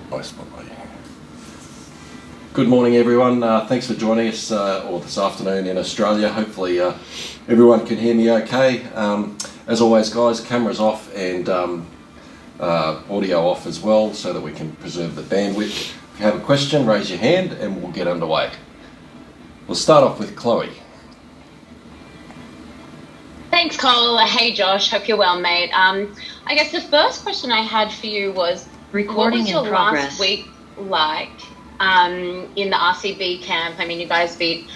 Nice one, mate. Good morning, everyone. Thanks for joining us, or this afternoon in Australia. Hopefully, everyone can hear me okay. As always, guys, cameras off and audio off as well, so that we can preserve the bandwidth. If you have a question, raise your hand, and we'll get underway. We'll start off with Chloe. Thanks, Cole. Hey, Josh. Hope you're well, mate. I guess the first question I had for you was, what was your last week like in the RCB camp? I mean, you guys beat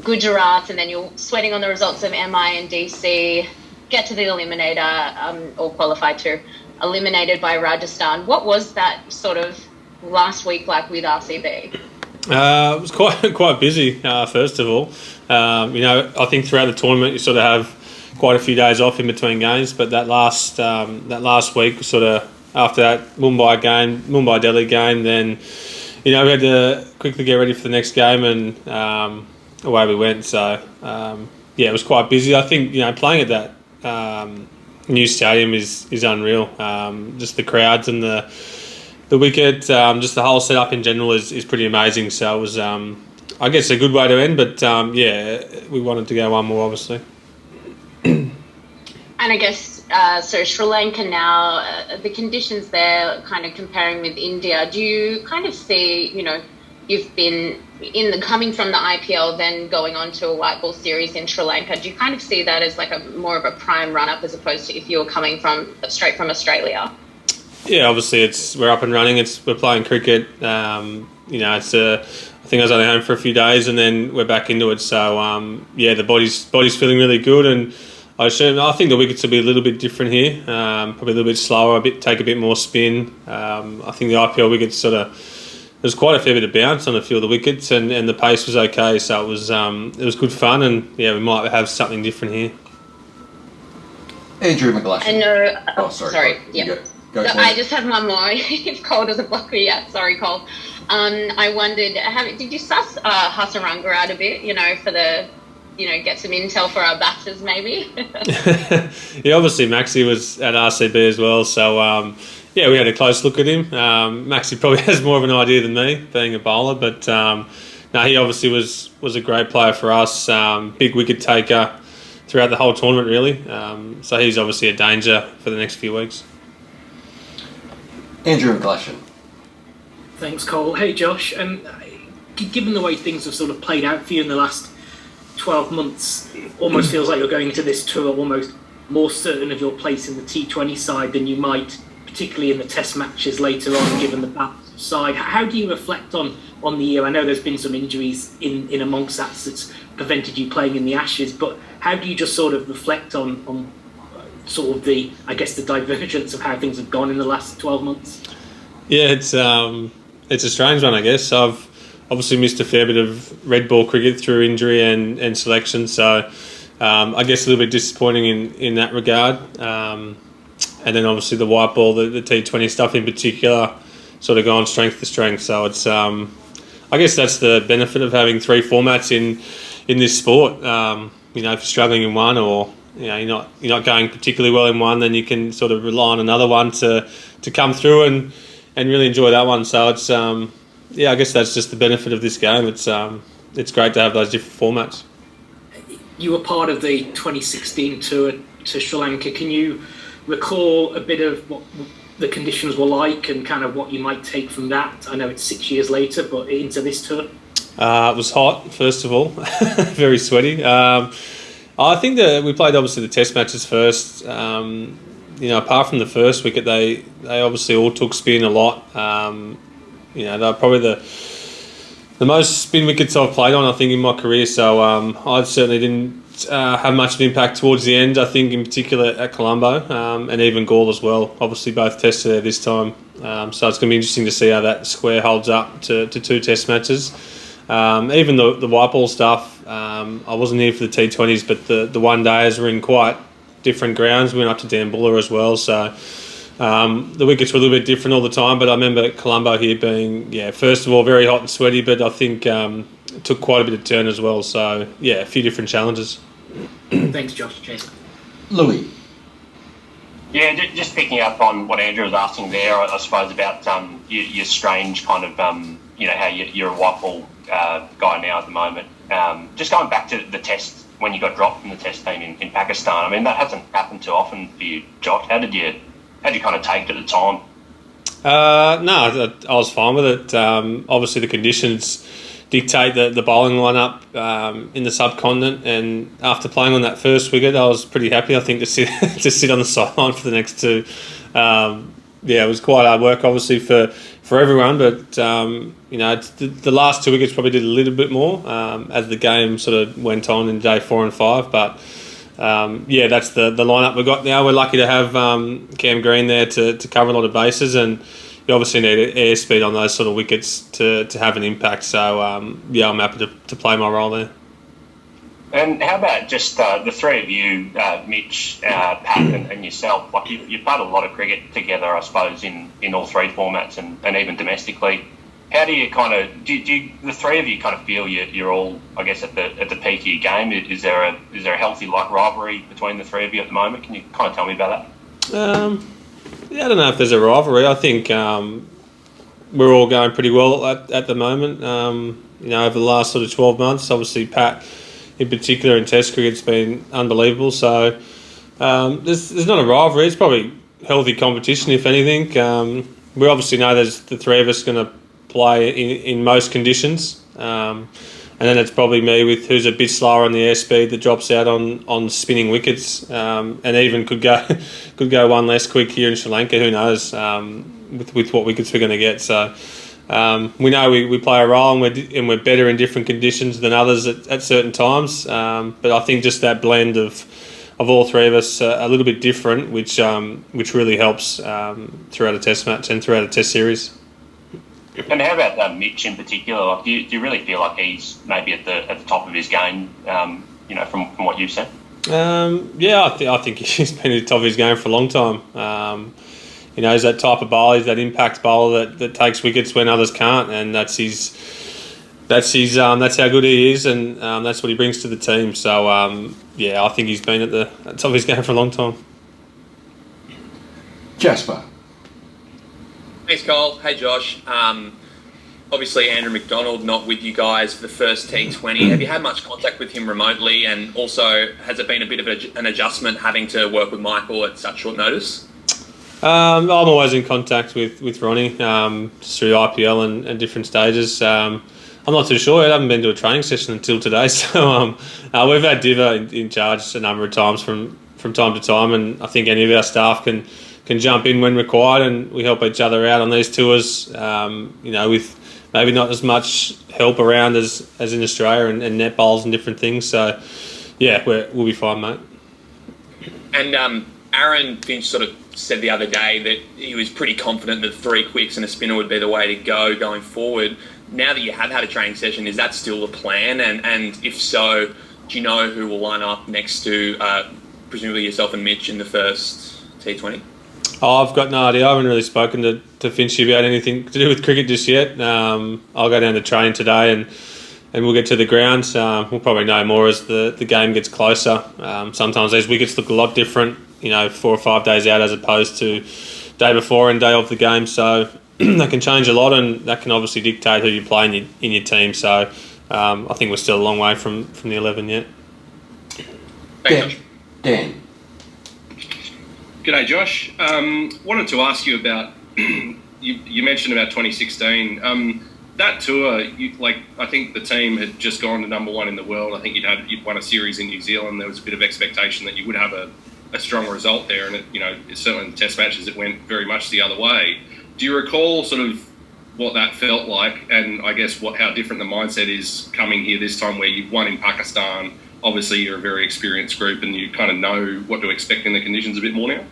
Gujarat, and then you're sweating on the results of MI and DC, get to the eliminator, or qualify to eliminated by Rajasthan. What was that sort of last week like with RCB? It was quite busy, first of all. I think throughout the tournament you sort of have quite a few days off in between games, but that last week, sort of after that Mumbai Delhi game, then we had to quickly get ready for the next game, and away we went. So it was quite busy. I think playing at that new stadium is unreal. Just the crowds and the wicket, just the whole setup in general is pretty amazing. So it was, I guess, a good way to end. But we wanted to go one more, obviously. And I guess, so Sri Lanka now, the conditions there, kind of comparing with India, do you kind of see, you've been coming from the IPL, then going on to a white ball series in Sri Lanka, do you kind of see that as like more of a prime run-up as opposed to if you were coming straight from Australia? Yeah, obviously we're up and running. We're playing cricket. I think I was only home for a few days, and then we're back into it. So the body's feeling really good, and I think the wickets will be a little bit different here. Probably a little bit slower, take a bit more spin. I think the IPL wickets there's quite a fair bit of bounce on a few of the wickets, and the pace was okay. So it was good fun, and we might have something different here. Andrew McGlashan. I know. Oh, sorry. Yeah. Go I just had one more. If Cole doesn't block me yet, sorry, Cole. I wondered, did you suss Hasaranga out a bit? For the. Get some intel for our batters, maybe. Yeah, obviously Maxi was at RCB as well, so we had a close look at him. Maxi probably has more of an idea than me, being a bowler, but he obviously was a great player for us, big wicket taker throughout the whole tournament, really. So he's obviously a danger for the next few weeks. Andrew McGlashan. Thanks, Cole. Hey, Josh. Given the way things have sort of played out for you in the last 12 months, it almost feels like you're going into this tour almost more certain of your place in the T20 side than you might, particularly in the test matches later on, given the balance side. How do you reflect on the year? I know there's been some injuries in amongst that's prevented you playing in the Ashes, but how do you just sort of reflect on sort of the divergence of how things have gone in the last 12 months? Yeah, it's a strange one, I guess. I've obviously missed a fair bit of red ball cricket through injury and selection, so I guess a little bit disappointing in that regard. And then obviously the white ball, the T20 stuff in particular, sort of gone strength to strength. So it's I guess that's the benefit of having three formats in this sport. If you're struggling in one, or you're not going particularly well in one, then you can sort of rely on another one to come through and really enjoy that one. So it's I guess that's just the benefit of this game. It's great to have those different formats. You were part of the 2016 tour to Sri Lanka. Can you recall a bit of what the conditions were like and kind of what you might take from that? I know it's 6 years later, but into this tour? It was hot, first of all. Very sweaty. I think that we played obviously the test matches first. Apart from the first wicket, they obviously all took spin a lot. They're probably the most spin wickets I've played on, I think, in my career. So I certainly didn't have much of an impact towards the end, I think, in particular at Colombo, and even Gaul as well. Obviously both tested there this time. So it's going to be interesting to see how that square holds up to two test matches. Even the white ball stuff, I wasn't here for the T20s, but the one-dayers were in quite different grounds. We went up to Dambulla as well, so the wickets were a little bit different all the time. But I remember Colombo here being, first of all, very hot and sweaty, but I think it took quite a bit of turn as well. So, a few different challenges. Thanks, Josh. Cheers. Louis. Yeah, just picking up on what Andrew was asking there, I suppose, about your strange kind of, how you're a white ball guy now at the moment. Just going back to the test, when you got dropped from the test team in Pakistan, I mean, that hasn't happened too often for you, Josh. How did you kind of take it at the time? No, I was fine with it. Obviously, the conditions dictate the bowling lineup in the subcontinent, and after playing on that first wicket, I was pretty happy. I think to sit on the sideline for the next two. It was quite hard work, obviously for everyone, but the last two wickets probably did a little bit more as the game sort of went on in day 4 and 5. But that's the lineup we've got now. We're lucky to have Cam Green there to cover a lot of bases, and you obviously need airspeed on those sort of wickets to have an impact. So, I'm happy to play my role there. And how about just the three of you, Mitch, Pat, and yourself? Like you've played a lot of cricket together, I suppose, in all three formats and even domestically. How do you kind of do the three of you kind of feel you're all, I guess, at the peak of your game? Is there a healthy rivalry between the three of you at the moment? Can you kind of tell me about that? I don't know if there's a rivalry. I think we're all going pretty well at the moment. Over the last sort of 12 months, obviously Pat in particular in Test cricket's been unbelievable. So there's not a rivalry. It's probably healthy competition, if anything. We obviously know there's the three of us going to play in most conditions. And then it's probably me with who's a bit slower on the airspeed that drops out on spinning wickets, and even could go one less quick here in Sri Lanka. Who knows with what wickets we're going to get? So we know we play a role, and we're better in different conditions than others at certain times. But I think just that blend of all three of us a little bit different, which really helps throughout a Test match and throughout a Test series. And how about Mitch in particular? Like, do you really feel like he's maybe at the top of his game? From what you've seen. I think he's been at the top of his game for a long time. He's that type of bowler, he's that impact bowler that takes wickets when others can't, and that's how good he is, and that's what he brings to the team. So I think he's been at the top of his game for a long time. Jasper. Thanks, Cole. Hey, Josh. Obviously, Andrew McDonald not with you guys for the first T20. Have you had much contact with him remotely? And also, has it been a bit of an adjustment having to work with Michael at such short notice? I'm always in contact with Ronnie just through IPL and different stages. I'm not too sure. I haven't been to a training session until today. So we've had Diva in charge a number of times from time to time, and I think any of our staff can jump in when required, and we help each other out on these tours, with maybe not as much help around as in Australia and net bowls and different things. So, we'll be fine, mate. And Aaron Finch sort of said the other day that he was pretty confident that 3 quicks and a spinner would be the way to go going forward. Now that you have had a training session, is that still the plan? And if so, do you know who will line up next to presumably yourself and Mitch in the first T20? Oh, I've got no idea. I haven't really spoken to Finchy about anything to do with cricket just yet. I'll go down to train today and we'll get to the ground. We'll probably know more as the game gets closer. Sometimes these wickets look a lot different, 4 or 5 days out as opposed to day before and day of the game. So that can change a lot, and that can obviously dictate who you play in your team. So I think we're still a long way from the 11 yet. Thanks, Dan. G'day, Josh. Wanted to ask you about you mentioned about 2016. That tour, I think the team had just gone to number 1 in the world. I think you'd won a series in New Zealand. There was a bit of expectation that you would have a strong result there, and it certainly in the Test matches it went very much the other way. Do you recall sort of what that felt like, and I guess how different the mindset is coming here this time, where you've won in Pakistan? Obviously, you're a very experienced group, and you kind of know what to expect in the conditions a bit more now.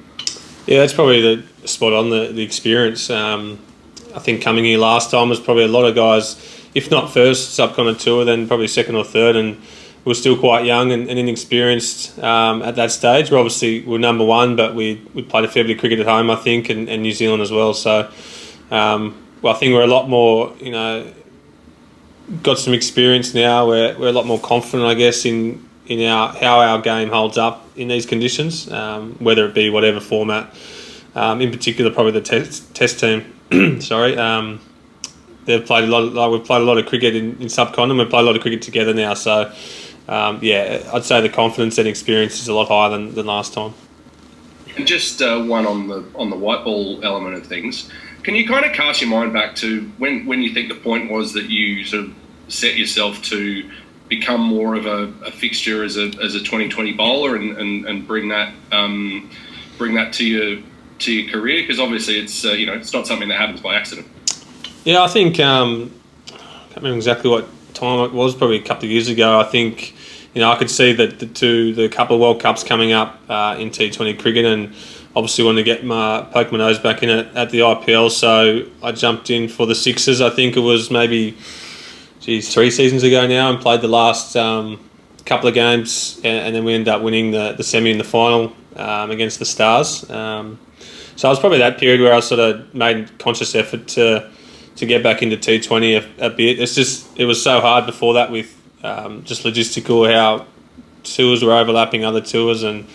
Yeah, that's probably the spot on the experience. I think coming here last time was probably a lot of guys, if not first subcontinent tour, then probably second or third, and we're still quite young and inexperienced at that stage. We're number 1, but we played a fair bit of cricket at home, I think, and New Zealand as well. So, I think we're a lot more, got some experience now. We're a lot more confident, I guess, in in how our game holds up in these conditions, whether it be whatever format. In particular, probably the test team. Sorry, they've played a lot. We've played a lot of cricket in subcontinent. We've played a lot of cricket together now. So, I'd say the confidence and experience is a lot higher than last time. And just one on the white ball element of things. Can you kind of cast your mind back to when you think the point was that you sort of set yourself to become more of a fixture as a 2020 bowler and bring that to your career? Because obviously it's not something that happens by accident. Yeah, I think I can't remember exactly what time it was. Probably a couple of years ago. I think I could see that the couple of World Cups coming up in T20 cricket, and obviously wanted to poke my nose back in at the IPL. So I jumped in for the Sixers. I think it was maybe 3 seasons ago now, and played the last couple of games, and then we ended up winning the semi and the final against the Stars. So it was probably that period where I sort of made conscious effort to get back into T20 a bit. It was so hard before that with just logistical, how tours were overlapping other tours, and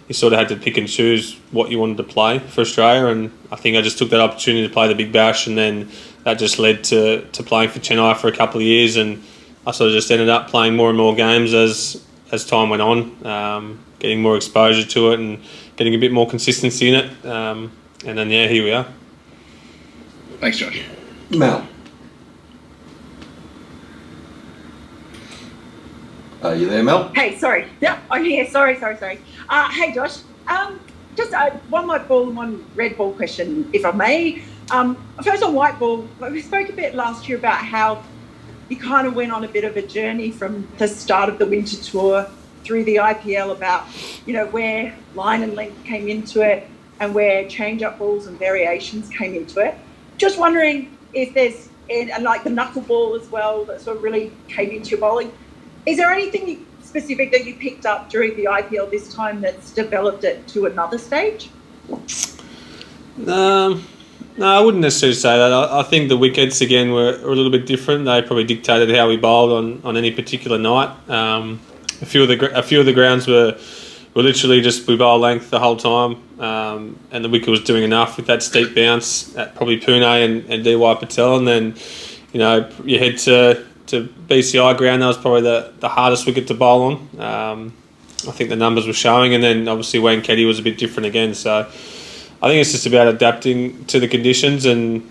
you sort of had to pick and choose what you wanted to play for Australia. And I think I just took that opportunity to play the Big Bash, and then that just led to playing for Chennai for a couple of years, and I sort of just ended up playing more and more games as time went on, getting more exposure to it and getting a bit more consistency in it. And then, here we are. Thanks, Josh. Mel. Are you there, Mel? Hey, sorry. Yeah, I'm here. Sorry. Hey, Josh. Just one white ball and one red ball question, if I may. First on white ball, we spoke a bit last year about how you kind of went on a bit of a journey from the start of the winter tour through the IPL about, where line and length came into it and where change-up balls and variations came into it. Just wondering if there's, and like the knuckleball as well, that sort of really came into your bowling. Is there anything specific that you picked up during the IPL this time that's developed it to another stage? No, I wouldn't necessarily say that. I think the wickets, again, were a little bit different. They probably dictated how we bowled on any particular night. A few of the grounds were literally just we bowl length the whole time, and the wicket was doing enough with that steep bounce at probably Pune and DY Patel, and then you head to BCI ground. That was probably the hardest wicket to bowl on. I think the numbers were showing, and then obviously Wankhede was a bit different again. So I think it's just about adapting to the conditions and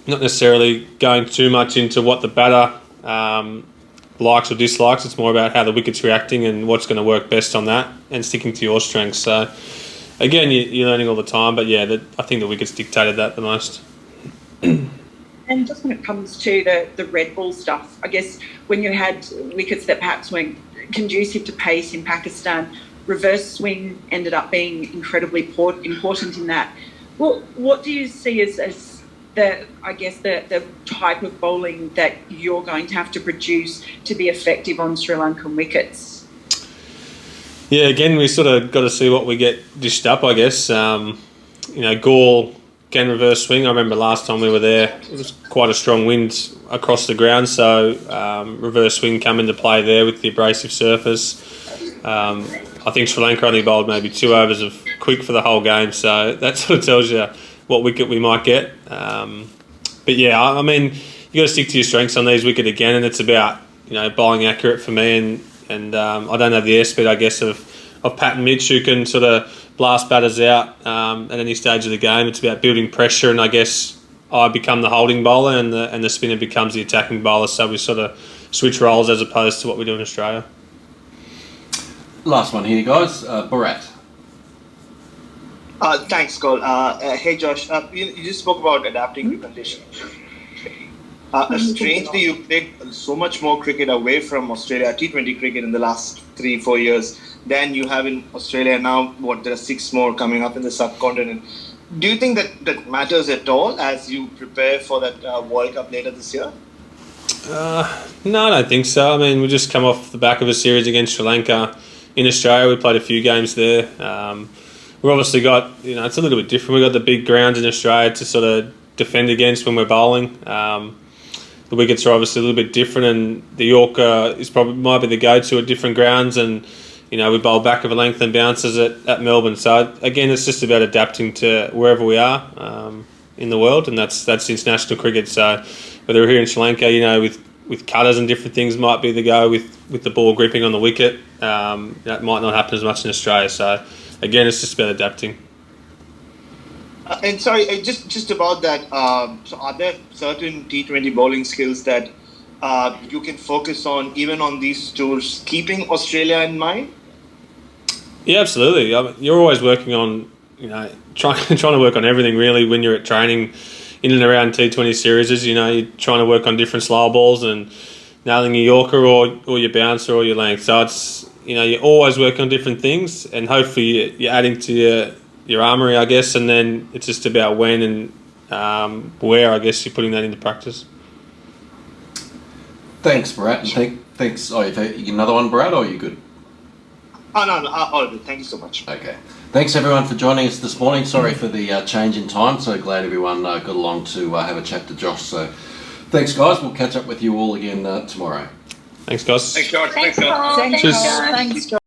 not necessarily going too much into what the batter likes or dislikes. It's more about how the wicket's reacting and what's going to work best on that, and sticking to your strengths. So again, you're learning all the time, but I think the wickets dictated that the most. And just when it comes to the red ball stuff, I guess when you had wickets that perhaps weren't conducive to pace in Pakistan, reverse swing ended up being incredibly important in that. Well, what do you see as the type of bowling that you're going to have to produce to be effective on Sri Lankan wickets? Yeah, again, we sort of got to see what we get dished up, I guess. Gaul can reverse swing. I remember last time we were there, it was quite a strong wind across the ground, so reverse swing come into play there with the abrasive surface. I think Sri Lanka only bowled maybe 2 overs of quick for the whole game, so that sort of tells you what wicket we might get. But yeah, I mean, you got to stick to your strengths on these wicket again, and it's about bowling accurate for me, and I don't have the airspeed, I guess, of Pat and Mitch, who can sort of blast batters out at any stage of the game. It's about building pressure, and I guess I become the holding bowler, and the spinner becomes the attacking bowler. So we sort of switch roles as opposed to what we do in Australia. Last one here, guys. Bharat. Thanks, Cole. Hey, Josh. You just spoke about adapting to conditions. Strangely, you played so much more cricket away from Australia, T20 cricket, in the last 3-4 years than you have in Australia now. There are 6 more coming up in the subcontinent. Do you think that matters at all as you prepare for that World Cup later this year? No, I don't think so. I mean, we just come off the back of a series against Sri Lanka in Australia. We played a few games there. We've obviously got, it's a little bit different. We've got the big grounds in Australia to sort of defend against when we're bowling. the wickets are obviously a little bit different, and the Yorker might be the go-to at different grounds, and we bowl back of a length and bounces at Melbourne. So again, it's just about adapting to wherever we are in the world, and that's international cricket. So whether we're here in Sri Lanka, with cutters and different things might be the go with the ball gripping on the wicket. That might not happen as much in Australia. So again, it's just about adapting. And sorry, just about that. So are there certain T20 bowling skills that you can focus on even on these tours, keeping Australia in mind? Yeah, absolutely. You're always working on, trying to work on everything really when you're at training in and around T20 series. You're trying to work on different style balls and nailing your Yorker or your bouncer or your length. So it's, you always work on different things, and hopefully you're adding to your armoury, I guess, and then it's just about when and where, I guess, you're putting that into practice. Thanks, Brad. Thanks. Oh, another one, Brad, or are you good? Oh, no, all good. Thank you so much. Okay. Thanks, everyone, for joining us this morning. Sorry for the change in time. So glad everyone got along to have a chat to Josh. So thanks, guys. We'll catch up with you all again tomorrow. Thanks, guys. Thanks, Josh. Thanks, Paul. Cheers. Thanks, Josh.